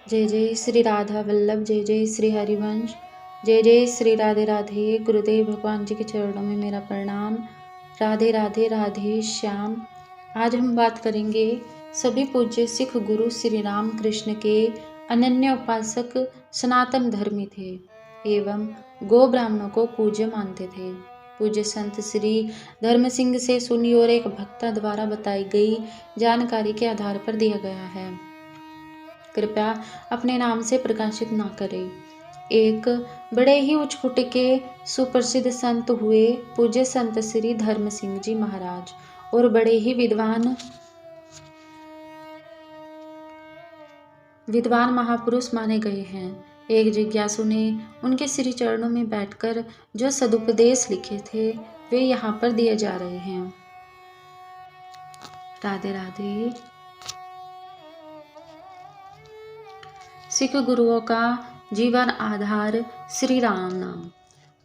जय जय श्री राधा वल्लभ, जय जय श्री हरिवंश, जय जय श्री राधे राधे। गुरुदेव भगवान जी के चरणों में मेरा प्रणाम। राधे राधे राधे श्याम। आज हम बात करेंगे सभी पूज्य सिख गुरु श्री राम कृष्ण के अनन्य उपासक सनातन धर्मी थे एवं गो ब्राह्मणों को पूज्य मानते थे। पूज्य संत श्री धर्म सिंह से सुनी और एक भक्ता द्वारा बताई गई जानकारी के आधार पर दिया गया है। कृपया अपने नाम से प्रकाशित ना करें। एक बड़े ही उच्च कोटि के सुप्रसिद्ध संत हुए पूज्य संत श्री धर्म सिंह जी महाराज और बड़े ही विद्वान महापुरुष माने गए हैं। एक जिज्ञासु ने उनके श्री चरणों में बैठकर जो सदुपदेश लिखे थे वे यहाँ पर दिए जा रहे हैं। राधे राधे। सिख गुरुओं का जीवन आधार श्री राम नाम।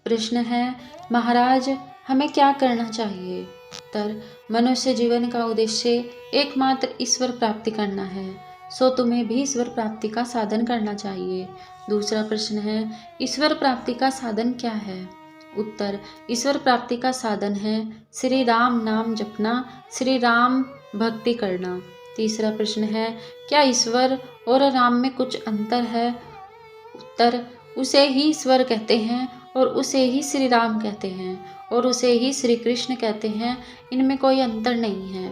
प्रश्न है, महाराज हमें क्या करना चाहिए? उत्तर, मनुष्य जीवन का उद्देश्य एकमात्र ईश्वर प्राप्ति करना है, सो तुम्हें भी ईश्वर प्राप्ति का साधन करना चाहिए। दूसरा प्रश्न है, ईश्वर प्राप्ति का साधन क्या है? उत्तर, ईश्वर प्राप्ति का साधन है श्री राम नाम जपना, श्री राम भक्ति करना। तीसरा प्रश्न है, क्या ईश्वर और राम में कुछ अंतर है? उत्तर, उसे ही ईश्वर कहते हैं और उसे ही श्री राम कहते हैं और उसे ही श्री कृष्ण कहते हैं, इनमें कोई अंतर नहीं है।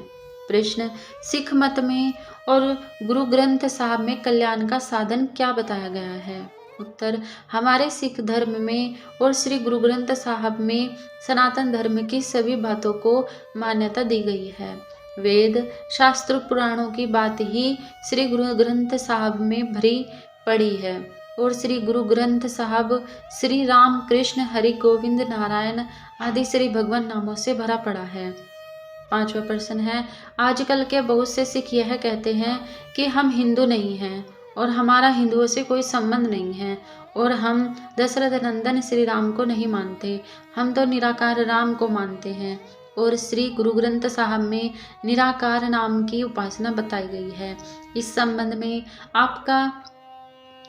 प्रश्न, सिख मत में और गुरु ग्रंथ साहब में कल्याण का साधन क्या बताया गया है? उत्तर, हमारे सिख धर्म में और श्री गुरु ग्रंथ साहब में सनातन धर्म की सभी बातों को मान्यता दी गई है। वेद शास्त्र पुराणों की बात ही श्री गुरु ग्रंथ साहब में भरी पड़ी है और श्री गुरु ग्रंथ साहब श्री राम कृष्ण हरि गोविंद नारायण आदि श्री भगवान नामों से भरा पड़ा है। पांचवा प्रश्न है, आजकल के बहुत से सिख यह कहते हैं कि हम हिंदू नहीं हैं और हमारा हिंदुओं से कोई संबंध नहीं है और हम दशरथ नंदन श्री राम को नहीं मानते, हम तो निराकार राम को मानते हैं और श्री गुरु ग्रंथ साहब में निराकार नाम की उपासना बताई गई है। इस संबंध में आपका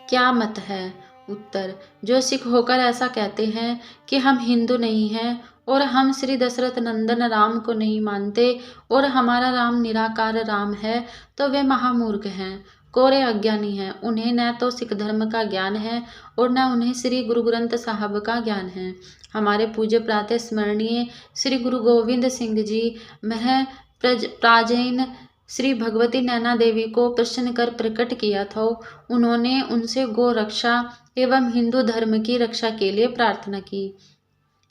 क्या मत है? उत्तर, जो सिख होकर ऐसा कहते हैं कि हम हिंदू नहीं हैं और हम श्री दशरथ नंदन राम को नहीं मानते और हमारा राम निराकार राम है, तो वे महामूर्ख हैं, कोरे अज्ञानी हैं। उन्हें न तो सिख धर्म का ज्ञान है और न उन्हें श्री गुरु ग्रंथ साहब का ज्ञान है। हमारे पूज्य प्रातः स्मरणीय श्री गुरु गोविंद सिंह जी मह प्राचीन श्री भगवती नैना देवी को प्रसन्न कर प्रकट किया था। उन्होंने उनसे गो रक्षा एवं हिंदू धर्म की रक्षा के लिए प्रार्थना की।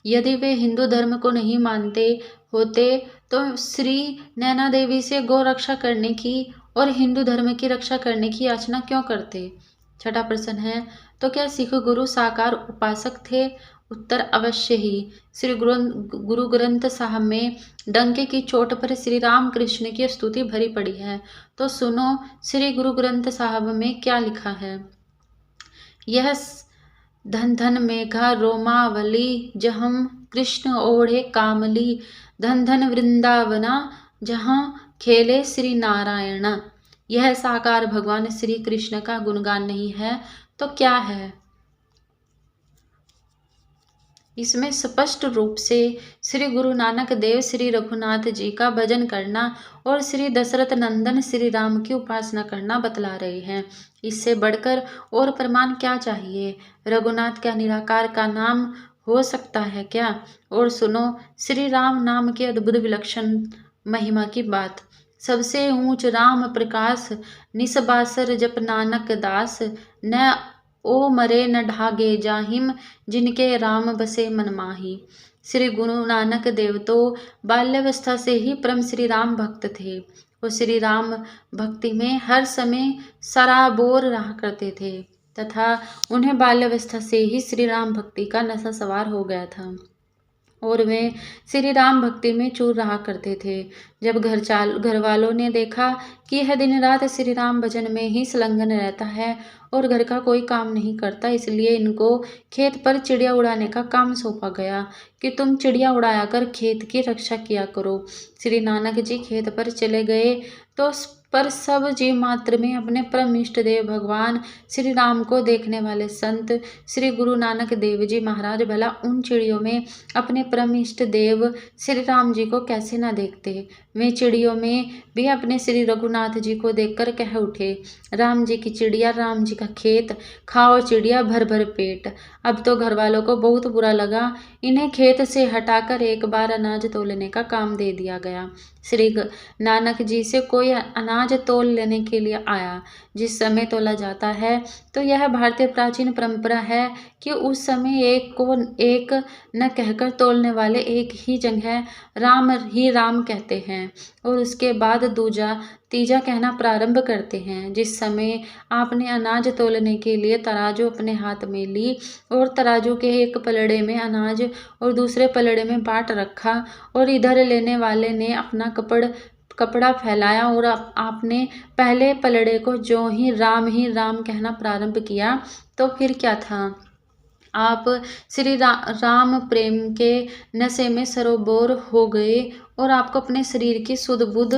यदि वे हिंदू धर्म को नहीं मानते होते तो श्री नैना देवी से गो रक्षा करने की और हिंदू धर्म की रक्षा करने की याचना क्यों करते? छठा प्रश्न है, तो क्या सिख गुरु साकार उपासक थे? उत्तर, अवश्य ही। श्री गुरु ग्रंथ साहब में डंके की चोट पर श्री राम कृष्ण की स्तुति भरी पड़ी है, तो सुनो श्री गुरु ग्रंथ साहब में क्या लिखा है। यह धन धन मेघा रोमावली, जहम कृष्ण ओढ़े कामली, धन धन वृंदावना, जहाँ खेले श्री नारायण। यह साकार भगवान श्री कृष्ण का गुणगान नहीं है तो क्या है? इसमें स्पष्ट रूप से श्री गुरु नानक देव श्री रघुनाथ जी का भजन करना और श्री दशरथ नंदन श्री राम की उपासना करना बतला रहे हैं। इससे बढ़कर और प्रमाण क्या चाहिए? रघुनाथ क्या निराकार का नाम हो सकता है क्या? और सुनो श्री राम नाम की अद्भुत विलक्षण महिमा की बात। सबसे ऊंच राम प्रकाश, निसबासर जप नानक दास, न ओ मरे न ढागे जाहिम, जिनके राम बसे मन माही। श्री गुरु नानक देव तो बाल्यावस्था से ही परम श्री राम भक्त थे और श्री राम भक्ति में हर समय सराबोर रहा करते थे तथा उन्हें बाल्यावस्था से ही श्री राम भक्ति का नशा सवार हो गया था और वे श्री राम भक्ति में चूर रहा करते थे। जब घर वालों ने देखा कि यह दिन रात श्री राम भजन में ही संलग्न रहता है और घर का कोई काम नहीं करता, इसलिए इनको खेत पर चिड़िया उड़ाने का काम सौंपा गया कि तुम चिड़िया उड़ाया कर खेत की रक्षा किया करो। श्री नानक जी खेत पर चले गए तो पर सब जीव मात्र में अपने परम इष्ट देव भगवान श्री राम को देखने वाले संत श्री गुरु नानक देव जी महाराज भला उन चिड़ियों में अपने परम इष्ट देव श्री राम जी को कैसे न देखते। वे चिड़ियों में भी अपने श्री रघुनाथ जी को देखकर कह उठे, राम जी की चिड़िया, राम जी का खेत, खाओ चिड़िया भर भर पेट। अब तो घर वालों को बहुत बुरा लगा। इन्हें खेत से हटाकर एक बार अनाज तोलने का काम दे दिया गया। श्री नानक जी से कोई अनाज तोल लेने के लिए आया। जिस समय तोला जाता है तो यह भारतीय प्राचीन परंपरा है कि उस समय एक को एक न कहकर तोलने वाले एक ही जगह राम ही राम कहते हैं और उसके बाद दूजा तीजा कहना प्रारंभ करते हैं। जिस समय आपने अनाज तोलने के लिए तराजू अपने हाथ में ली और तराजू के एक पलड़े में अनाज और दूसरे पलड़े में बाट रखा और इधर लेने वाले ने अपना कपड़ा फैलाया और आपने पहले पलड़े को जो ही राम कहना प्रारंभ किया तो फिर क्या था। आप श्री राम प्रेम के नशे में सरोबोर हो गए और आपको अपने शरीर की सुध बुध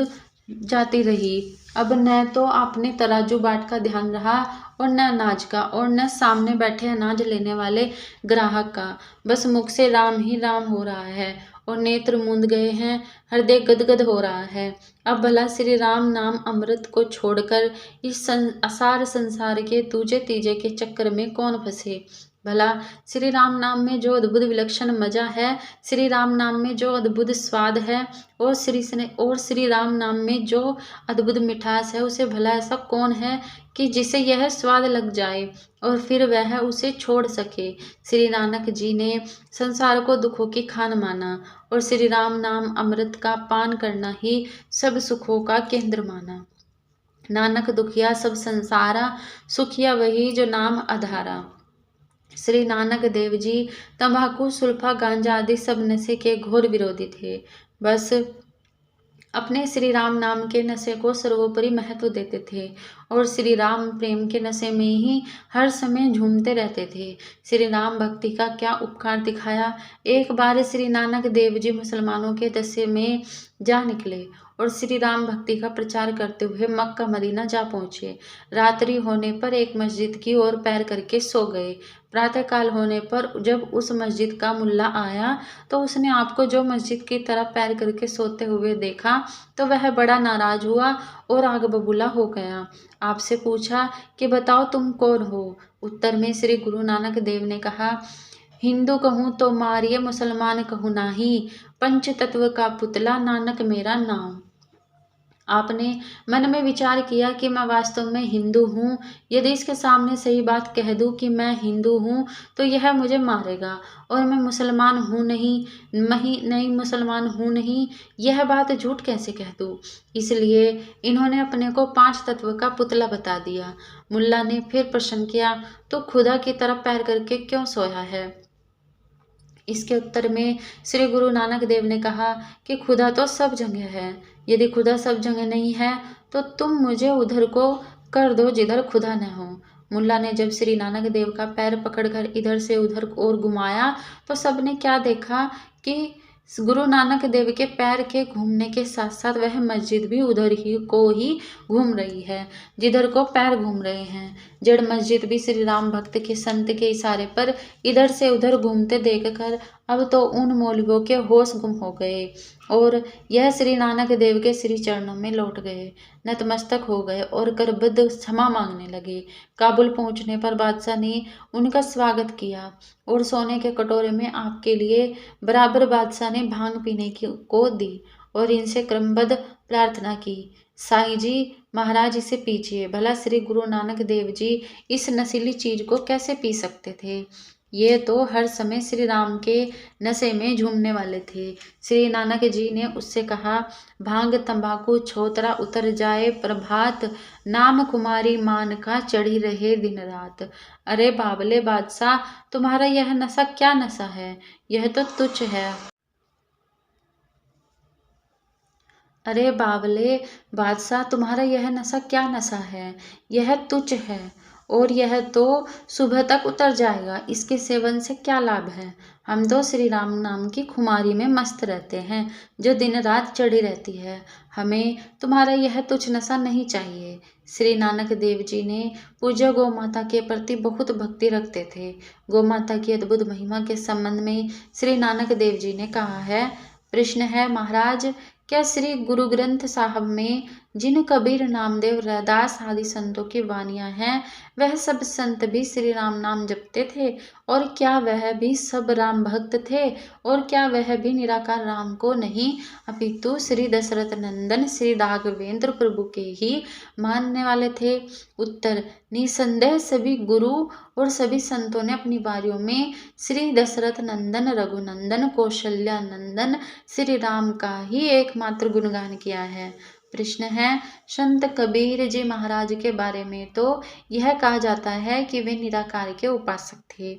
जाती रही। अब न तो आपने तराजू बाट का ध्यान रहा और न अनाज का और न सामने बैठे अनाज लेने वाले ग्राहक का। बस मुख से राम ही राम हो रहा है और नेत्र मूंद गए हैं, हृदय गदगद हो रहा है। अब भला श्री राम नाम अमृत को छोड़कर इस असार संसार के दूजे तीजे के चक्कर में कौन फंसे। भला श्री राम नाम में जो अद्भुत विलक्षण मजा है, श्री राम नाम में जो अद्भुत स्वाद है और श्री राम नाम में जो अद्भुत मिठास है, उसे भला ऐसा कौन है कि जिसे यह स्वाद लग जाए और फिर वह उसे छोड़ सके। श्री नानक जी ने संसार को दुखों की खान माना और श्री राम नाम अमृत का पान करना ही सब सुखों का केंद्र माना। नानक दुखिया सब संसारा, सुखिया वही जो नाम आधारा। श्री नानक देव जी तंबाकू, सुल्फा, गांजा आदि सब नशे के घोर विरोधी थे। बस अपने श्री राम नाम के नशे को सर्वोपरि महत्व देते थे और श्री राम प्रेम के नशे में ही हर समय झूमते रहते थे। श्री राम भक्ति का क्या उपकार दिखाया। एक बार श्री नानक देव जी मुसलमानों के दशे में जा निकले और श्री राम भक्ति का प्रचार करते हुए मक्का मदीना जा पहुँचे। रात्रि होने पर एक मस्जिद की ओर पैर करके सो गए। प्रातःकाल होने पर जब उस मस्जिद का मुल्ला आया तो उसने आपको जो मस्जिद की तरफ पैर करके सोते हुए देखा तो वह बड़ा नाराज हुआ और आग बबूला हो गया। आपसे पूछा कि बताओ तुम कौन हो। उत्तर में श्री गुरु नानक देव ने कहा, हिंदू कहूँ तो मारिए, मुसलमान कहूँ नाही, पंच तत्व का पुतला नानक मेरा नाम। आपने मन में विचार किया कि मैं वास्तव में हिंदू हूँ। यदि इसके सामने सही बात कह दूँ कि मैं हिंदू हूँ तो यह मुझे मारेगा और मैं मुसलमान हूँ नहीं मुसलमान हूँ नहीं, यह बात झूठ कैसे कह दूँ। इसलिए इन्होंने अपने को पांच तत्व का पुतला बता दिया। मुल्ला ने फिर प्रश्न किया, तो खुदा की तरफ पैर करके क्यों सोया है। इसके उत्तर में श्री गुरु नानक देव ने कहा कि खुदा तो सब जगह है। यदि खुदा सब जगह नहीं है तो तुम मुझे उधर को कर दो जिधर खुदा न हो। मुल्ला ने जब श्री नानक देव का पैर पकड़कर इधर से उधर और घुमाया तो सबने क्या देखा कि गुरु नानक देव के पैर के घूमने के साथ साथ वह मस्जिद भी उधर ही को ही घूम रही है जिधर को पैर घूम रहे हैं। जड़ मस्जिद भी श्री राम भक्त के संत के इशारे पर इधर से उधर घूमते देखकर अब तो उन मौलवियों के होश गुम हो गए और यह श्री नानक देव के श्री चरणों में लौट गए, नतमस्तक हो गए और करबद्ध क्षमा मांगने लगे। काबुल पहुंचने पर बादशाह ने उनका स्वागत किया और सोने के कटोरे में आपके लिए बराबर बादशाह ने भांग पीने को दी और इनसे क्रमबद्ध प्रार्थना की, साईं जी महाराज इसे पीजिए। भला श्री गुरु नानक देव जी इस नशीली चीज को कैसे पी सकते थे। ये तो हर समय श्री राम के नशे में झूमने वाले थे। श्री नानक जी ने उससे कहा, भांग तंबाकू छोतरा उतर जाए प्रभात, नाम कुमारी मान का चढ़ी रहे दिन रात। अरे बाबले बादशाह, तुम्हारा यह नशा क्या नशा है, यह तो तुच्छ है। अरे बावले बादशाह, तुम्हारा यह नशा क्या नशा है, यह तुच्छ है और यह तो सुबह तक उतर जाएगा। इसके सेवन से क्या लाभ है। हम तो श्री राम नाम की खुमारी में मस्त रहते हैं जो दिन रात चढ़ी रहती है। हमें तुम्हारा यह तुच्छ नशा नहीं चाहिए। श्री नानक देव जी ने पूज्य गौ माता के प्रति बहुत भक्ति रखते थे। गौ माता की अद्भुत महिमा के संबंध में श्री नानक देव जी ने कहा है। प्रश्न है, महाराज क्या श्री गुरु ग्रंथ साहब में जिन कबीर, नामदेव, रैदास आदि संतों की वाणियां हैं, वह सब संत भी श्री राम नाम जपते थे? और क्या वह भी सब राम भक्त थे? और क्या वह भी निराकार राम को नहीं अपितु श्री दशरथ नंदन श्री राघवेंद्र प्रभु के ही मानने वाले थे? उत्तर, निसंदेह सभी गुरु और सभी संतों ने अपनी बारियों में श्री दशरथ नंदन, रघुनंदन, कौशल्या नंदन श्री राम का ही एकमात्र गुणगान किया है। प्रश्न है, संत कबीर जी महाराज के बारे में तो यह कहा जाता है कि वे निराकार के उपासक थे।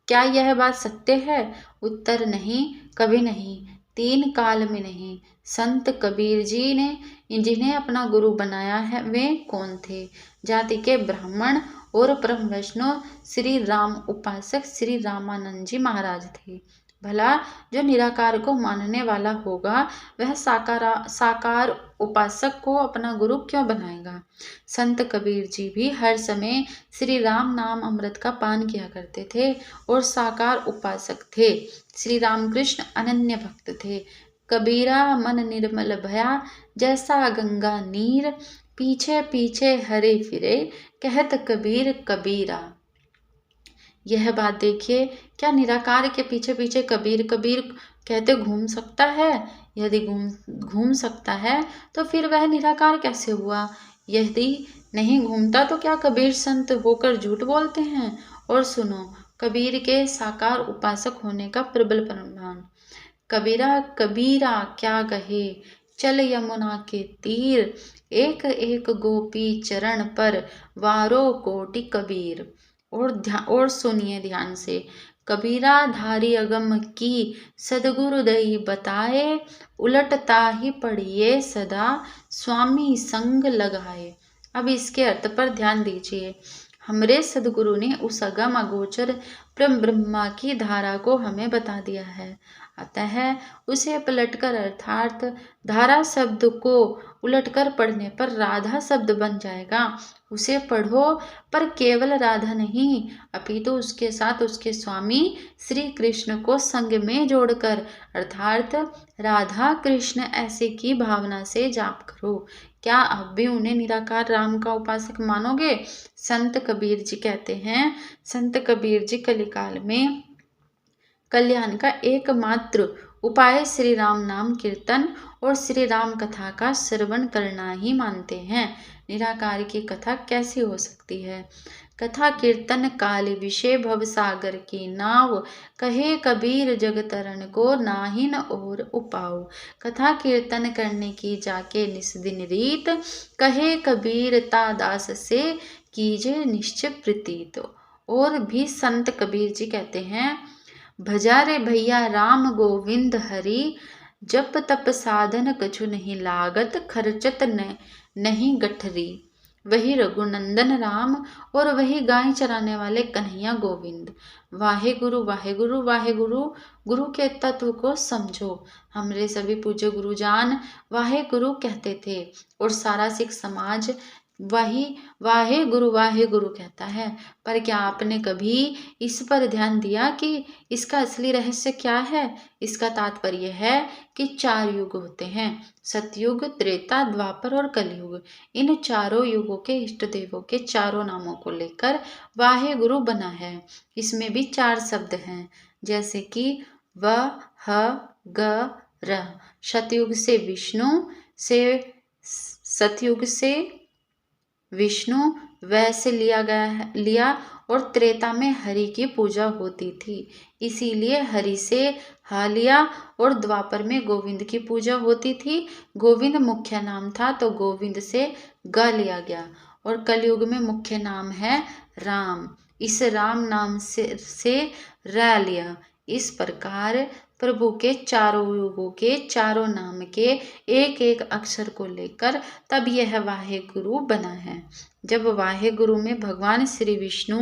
क्या यह बात सत्य है? उत्तर, नहीं, कभी नहीं, 3 काल में नहीं। संत कबीर जी ने जिन्हें अपना गुरु बनाया है वे कौन थे? जाति के ब्राह्मण और परम वैष्णव श्री राम उपासक श्री रामानंद जी महाराज थे। भला जो निराकार को मानने वाला होगा वह साकार उपासक को अपना गुरु क्यों बनाएगा? संत कबीर जी भी हर समय श्री राम नाम अमृत का पान किया करते थे और साकार उपासक थे। श्री रामकृष्ण अनन्य भक्त थे। कबीरा मन निर्मल भया जैसा गंगा नीर, पीछे पीछे हरे फिरे कहत कबीर कबीरा। यह बात देखिए, क्या निराकार के पीछे पीछे कबीर कबीर कहते घूम सकता है? यदि घूम सकता है तो फिर वह निराकार कैसे हुआ? यदि नहीं घूमता तो क्या कबीर संत होकर झूठ बोलते हैं? और सुनो कबीर के साकार उपासक होने का प्रबल प्रमाण। कबीरा कबीरा क्या कहे, चल यमुना के तीर, एक एक गोपी चरण पर वारो कोटि कबीर। और सुनिए ध्यान से, कबीरा धारी अगम की सदगुरु दई बताए, उलटता ही पढ़िए सदा स्वामी संग लगाए। अब इसके अर्थ पर ध्यान दीजिए। हमरे सदगुरु ने उस अगम अगोचर परम ब्रह्मा की धारा को हमें बता दिया है, अतः उसे पलटकर अर्थात धारा शब्द को उलटकर पढ़ने पर राधा शब्द बन जाएगा। उसे पढ़ो, पर केवल राधा नहीं अपितु उसके साथ उसके स्वामी श्री कृष्ण को संग में जोड़कर अर्थात राधा कृष्ण ऐसे की भावना से जाप करो। क्या आप भी उन्हें निराकार राम का उपासक मानोगे? संत कबीर जी कहते हैं, संत कबीर जी कलिकाल में कल्याण का एकमात्र उपाय श्री राम नाम कीर्तन और श्री राम कथा का श्रवण करना ही मानते हैं। निराकार की कथा कैसी हो सकती है? कथा कीर्तन काल विषय भव सागर की नाव, कहे कबीर जग तरन को नाहिन और उपाओ। कथा कीर्तन करने की जाके निस दिन रीत, कहे कबीर ता दास से कीजे निश्चय प्रतीत। और भी संत कबीर जी कहते हैं, भजा रे भैया राम गोविंद हरि, जप तप साधन कछु नहीं लागत, खर्चत नहीं गठरी। वही रघुनंदन राम और वही गाय चराने वाले कन्हैया गोविंद। वाहे गुरु वाहे गुरु वाहे गुरु, गुरु के तत्व को समझो। हमरे सभी पूज्य गुरुजान वाहे गुरु कहते थे और सारा सिख समाज वही वाहे गुरु कहता है। पर क्या आपने कभी इस पर ध्यान दिया कि इसका असली रहस्य क्या है? इसका तात्पर्य है कि 4 युग होते हैं, सतयुग, त्रेता, द्वापर और कलयुग। इन चारों युगों के इष्ट देवों के चारों नामों को लेकर वाहे गुरु बना है। इसमें भी 4 शब्द हैं, जैसे कि व, ह, ग, र। सतयुग से सतयुग से विष्णु वैसे लिया और त्रेता में हरि की पूजा होती थी, इसीलिए हरि से ह लिया। और द्वापर में गोविंद की पूजा होती थी, गोविंद मुख्य नाम था तो गोविंद से ग लिया गया। और कलयुग में मुख्य नाम है राम, इस राम नाम से र लिया। इस प्रकार प्रभु के चारों युगों के चारों नाम के एक एक अक्षर को लेकर तब यह वाहे गुरु बना है। जब वाहे गुरु में भगवान श्री विष्णु,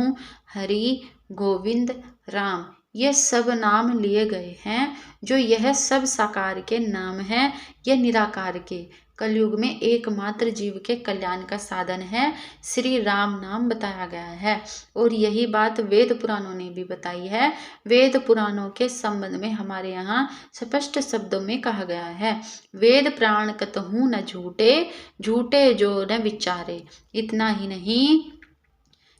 हरि, गोविंद, राम ये सब नाम लिए गए हैं, जो यह सब साकार के नाम हैं, यह निराकार के। कलयुग में एकमात्र जीव के कल्याण का साधन है श्री राम नाम बताया गया है। और यही बात वेद पुराणों ने भी बताई है। वेद पुराणों के संबंध में हमारे यहाँ स्पष्ट शब्दों में कहा गया है, वेद प्राण कतहु न झूठे, झूठे जो न विचारे। इतना ही नहीं,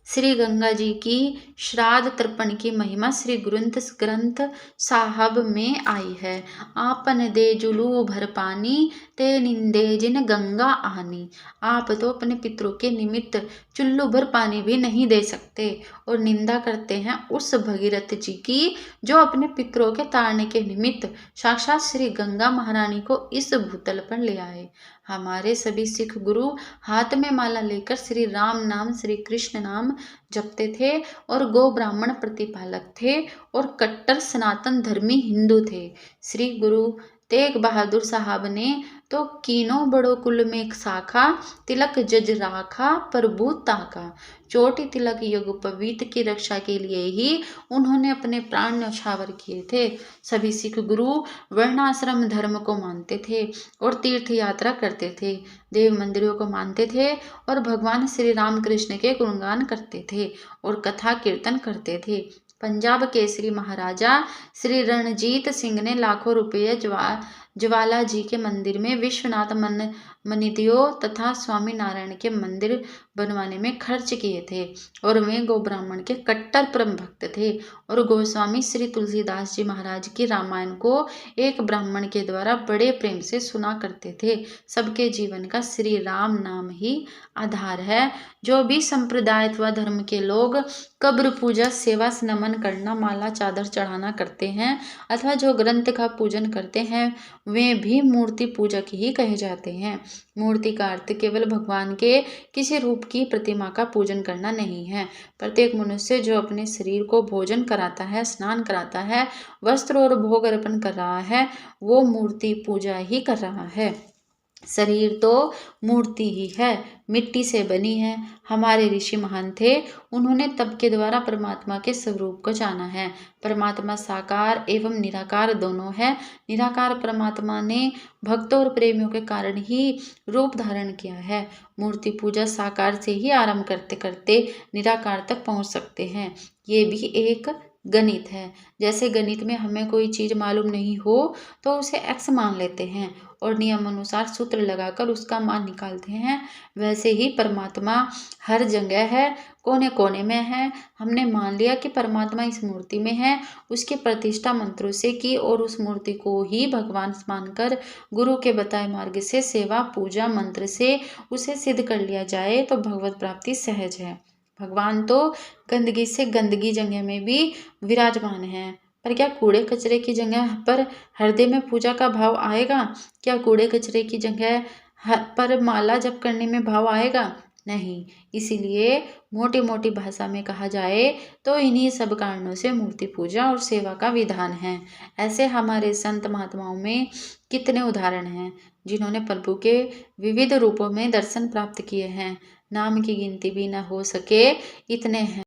श्री गंगा जी की श्राद्ध तर्पण की महिमा श्री ग्रंथ साहब में आई है। आपन दे जुलू भर पानी, ते निंदे जिन गंगा आनी। आप तो अपने पितरों के निमित्त चुल्लू भर पानी भी नहीं दे सकते और निंदा करते हैं उस भगीरथ जी की जो अपने पितरों के तारने के निमित्त साक्षात श्री गंगा महारानी को इस भूतल पर ले आए। हमारे सभी सिख गुरु हाथ में माला लेकर श्री राम नाम, श्री कृष्ण नाम जपते थे और गो ब्राह्मण प्रतिपालक थे और कट्टर सनातन धर्मी हिंदू थे। श्री गुरु तेग बहादुर साहब ने तो कीनो बड़ो कुल में एक शाखा, तिलक जज राखा प्रभु ताका। चोटी तिलक युग पवित्र की रक्षा के लिए ही उन्होंने अपने प्राण न्यौछावर किए थे। सभी सिख गुरु वर्णाश्रम धर्म को मानते थे और तीर्थ यात्रा करते थे, देव मंदिरों को मानते थे और भगवान श्री राम कृष्ण के गुणगान करते थे और कथा कीर्तन करते थे। पंजाब केसरी महाराजा श्री रणजीत सिंह ने लाखों रुपये ज्वाला जी के मंदिर में, विश्वनाथ मनिदियो तथा स्वामी नारायण के मंदिर बनवाने में खर्च किए थे और वे गो ब्राह्मण के कट्टर परम भक्त थे और गोस्वामी श्री तुलसीदास जी महाराज की रामायण को एक ब्राह्मण के द्वारा बड़े प्रेम से सुना करते थे। सबके जीवन का श्री राम नाम ही आधार है। जो भी संप्रदाय अथवा धर्म के लोग कब्र पूजा, सेवा, नमन करना, माला चादर चढ़ाना करते हैं अथवा जो ग्रंथ का पूजन करते हैं वे भी मूर्ति पूजक ही कहे जाते हैं। मूर्ति का अर्थ केवल भगवान के किसी रूप की प्रतिमा का पूजन करना नहीं है। प्रत्येक मनुष्य जो अपने शरीर को भोजन कराता है, स्नान कराता है, वस्त्र और भोग अर्पण कर रहा है, वो मूर्ति पूजा ही कर रहा है। शरीर तो मूर्ति ही है, मिट्टी से बनी है। हमारे ऋषि महान थे, उन्होंने तप के द्वारा परमात्मा के स्वरूप को जाना है। परमात्मा साकार एवं निराकार दोनों है। निराकार परमात्मा ने भक्तों और प्रेमियों के कारण ही रूप धारण किया है। मूर्ति पूजा साकार से ही आरंभ करते करते निराकार तक पहुंच सकते हैं। ये भी एक गणित है। जैसे गणित में हमें कोई चीज़ मालूम नहीं हो तो उसे x मान लेते हैं और नियम अनुसार सूत्र लगाकर उसका मान निकालते हैं, वैसे ही परमात्मा हर जगह है, कोने कोने में है। हमने मान लिया कि परमात्मा इस मूर्ति में है, उसकी प्रतिष्ठा मंत्रों से की और उस मूर्ति को ही भगवान मानकर गुरु के बताए मार्ग से सेवा पूजा मंत्र से उसे सिद्ध कर लिया जाए तो भगवत प्राप्ति सहज है। भगवान तो गंदगी से गंदगी जगह में भी विराजमान है, पर क्या कूड़े कचरे की जगह पर हृदय में पूजा का भाव आएगा? क्या कूड़े कचरे की जगह पर माला जप करने में भाव आएगा? नहीं। इसीलिए मोटी मोटी भाषा में कहा जाए तो इन्हीं सब कारणों से मूर्ति पूजा और सेवा का विधान है। ऐसे हमारे संत महात्माओं में कितने उदाहरण हैं जिन्होंने प्रभु के विविध रूपों में दर्शन प्राप्त किए हैं। नाम की गिनती भी न हो सके, इतने हैं।